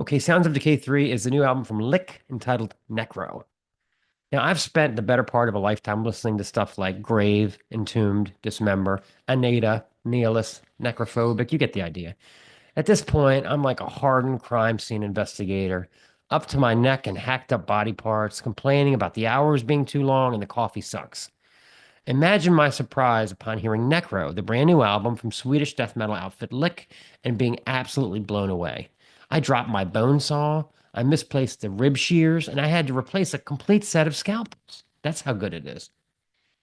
Okay, Sounds of Decay 3 is the new album from Lick entitled Necro. Now, I've spent the better part of a lifetime listening to stuff like Grave, Entombed, Dismember, Anata, Nihilus, Necrophobic. You get the idea. At this point, I'm like a hardened crime scene investigator, up to my neck in hacked up body parts, complaining about the hours being too long and the coffee sucks. Imagine my surprise upon hearing Necro, the brand new album from Swedish death metal outfit Lick, and being absolutely blown away. I dropped my bone saw, I misplaced the rib shears, and I had to replace a complete set of scalpels. That's how good it is.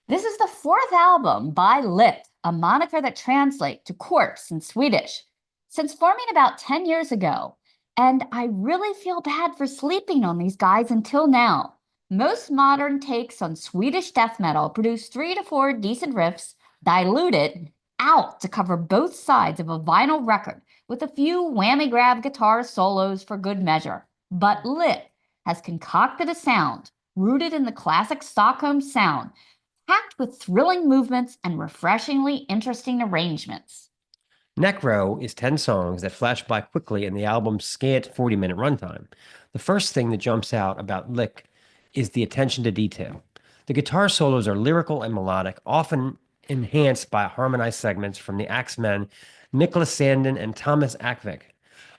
This is the fourth album by Lift, a moniker that translates to corpse in Swedish, since forming about 10 years ago. And I really feel bad for sleeping on these guys until now. Most modern takes on Swedish death metal produce 3 to 4 decent riffs, diluted out to cover both sides of a vinyl record, with a few whammy grab guitar solos for good measure. But Lit has concocted a sound rooted in the classic Stockholm sound, packed with thrilling movements and refreshingly interesting arrangements. Necro is 10 songs that flash by quickly in the album's scant 40-minute runtime. The first thing that jumps out about Lick is the attention to detail. The guitar solos are lyrical and melodic, often enhanced by harmonized segments from the Axemen, Nicholas Sandin, and Thomas Akvik.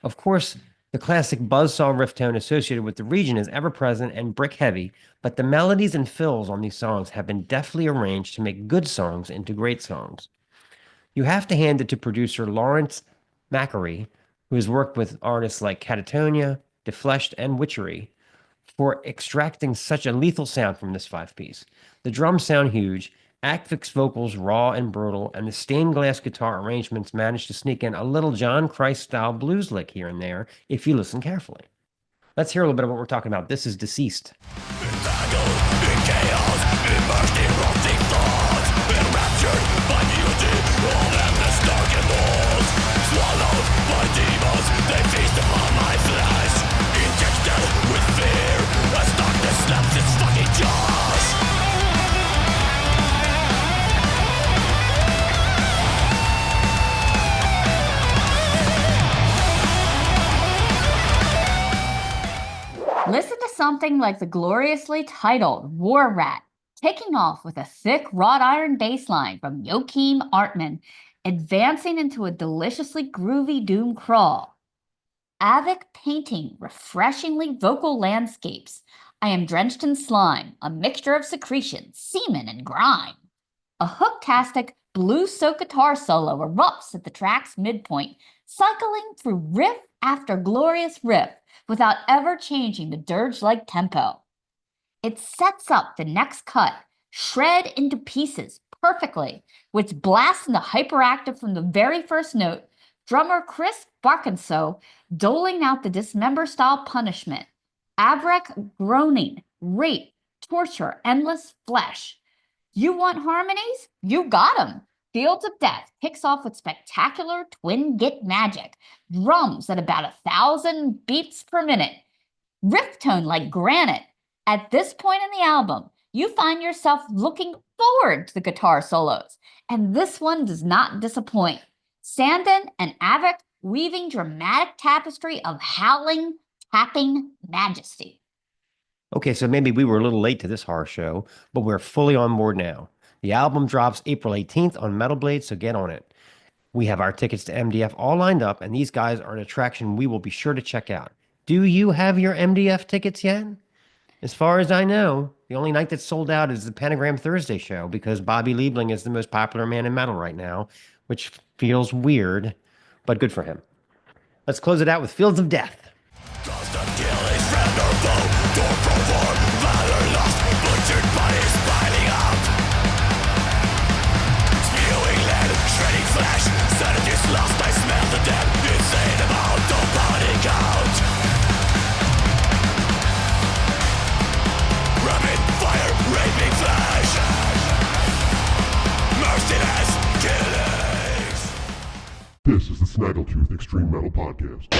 Of course, the classic buzzsaw riff tone associated with the region is ever present and brick heavy, but the melodies and fills on these songs have been deftly arranged to make good songs into great songs. You have to hand it to producer Lawrence Mackrory, who has worked with artists like Katatonia, Defleshed, and Witchery, for extracting such a lethal sound from this 5-piece. The drums sound huge, Akvik's vocals raw and brutal, and the stained glass guitar arrangements manage to sneak in a little John Christ-style blues lick here and there if you listen carefully. Let's hear a little bit of what we're talking about. This is Deceased. Listen to something like the gloriously titled War Rat, kicking off with a thick wrought iron bass line from Joachim Artman, advancing into a deliciously groovy doom crawl. Avik painting refreshingly vocal landscapes. I am drenched in slime, a mixture of secretion, semen, and grime. A hook-tastic blues-soaked guitar solo erupts at the track's midpoint, cycling through riff after glorious riff without ever changing the dirge-like tempo. It sets up the next cut, shred into pieces perfectly, which blasts into hyperactive from the very first note, drummer Chris Barkinso doling out the Dismember-style punishment. Avrek groaning, rape, torture, endless flesh. You want harmonies? You got 'em. Fields of Death kicks off with spectacular twin git magic, drums at about 1,000 beats per minute, riff tone like granite. At this point in the album, you find yourself looking forward to the guitar solos, and this one does not disappoint. Sandin and Avik weaving dramatic tapestry of howling, tapping majesty. Okay, so maybe we were a little late to this horror show, but we're fully on board now. The album drops April 18th on Metal Blade, so get on it. We have our tickets to MDF all lined up, and these guys are an attraction we will be sure to check out. Do you have your MDF tickets yet? As far as I know, the only night that's sold out is the Pentagram Thursday show because Bobby Liebling is the most popular man in metal right now, which feels weird, but good for him. Let's close it out with Fields of Death. This is the Snaggletooth Extreme Metal Podcast.